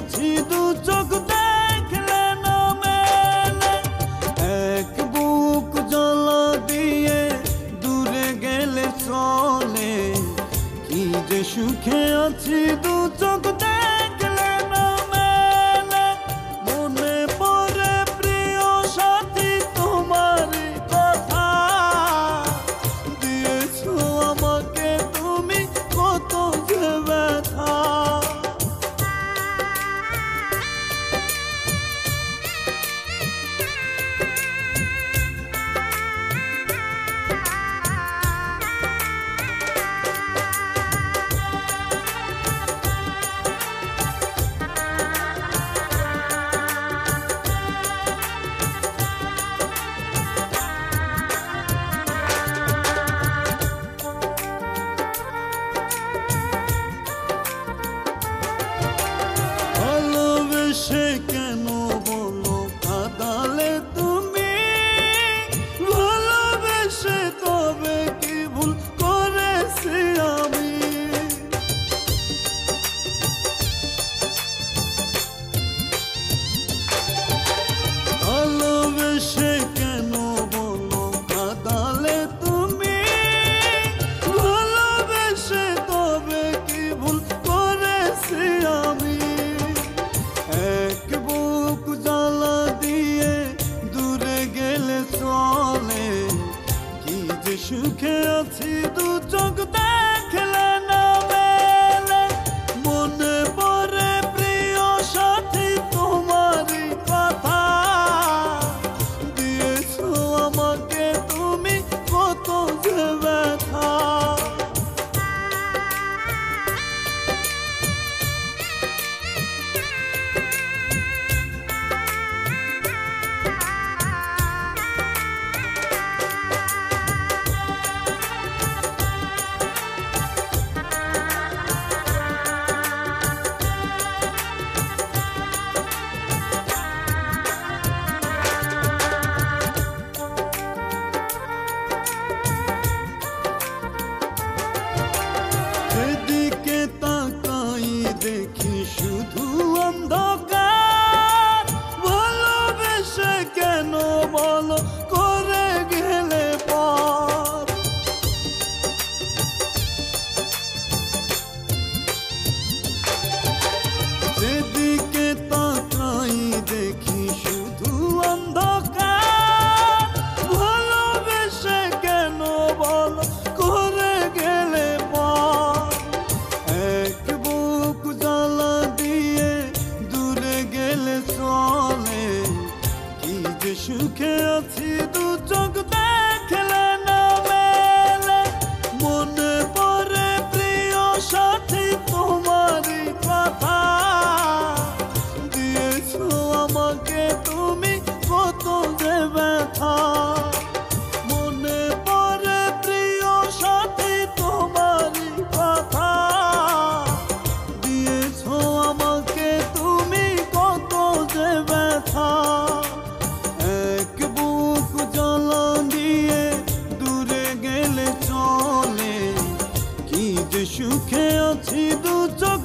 আছি দু চোখ দেখলে না মেলে, এক বুক জ্বালা দিয়ে দূরে গেলে চলে। কি যে সুখে আছি দু চোখ দেখলে না মেলে, মনে পড়ে প্রিয় সাথী তোমার কথা, দিয়েছো আমাকে তুমি কত যে ব্যথা। ভালোবেসে কেন বলো কাঁদালে তুমি, ভালোবেসে তবে কি ভুল করেছি আমি। ভালোবেসে কেন বলো কাঁদালে তুমি, ভালোবেসে তবে কি ভুল করেছি আমি। এক বুক জ্বালা দিয়ে দূরে গেলে চলে, কি যে সুখে আছি দু চোখ দেখলে না মেলে, মনে পড়ে প্রিয় সাথী তোমারই কথা, দিয়েছো আমাকে তুমি কত যে ব্যথা। এদিকে তাকাই দেখি শুধু অন্ধকার, ভালোবেসে কেন বলো করে গেলে পার। যেদিকে তাকাই দেখি শুধু অন্ধকার, ভালোবেসে কেন বলো করে গেলে পার। এক বুক জ্বালা দিয়ে দূরে গেলে চলে, কি যে সুখে আছি দু চোখ দেখলে না মেলে, মনে পড়ে প্রিয় সাথী তোমারই কথা, দিয়েছো আমাকে তুমি কত যে ব্যথা। মনে পড়ে প্রিয় সাথী তোমারই কথা, দিয়েছো আমাকে তুমি কত যে ব্যথা। এক বুক জ্বালা দিয়ে দূরে গেলে চলে, কি যে সুখে আছি দু চোখ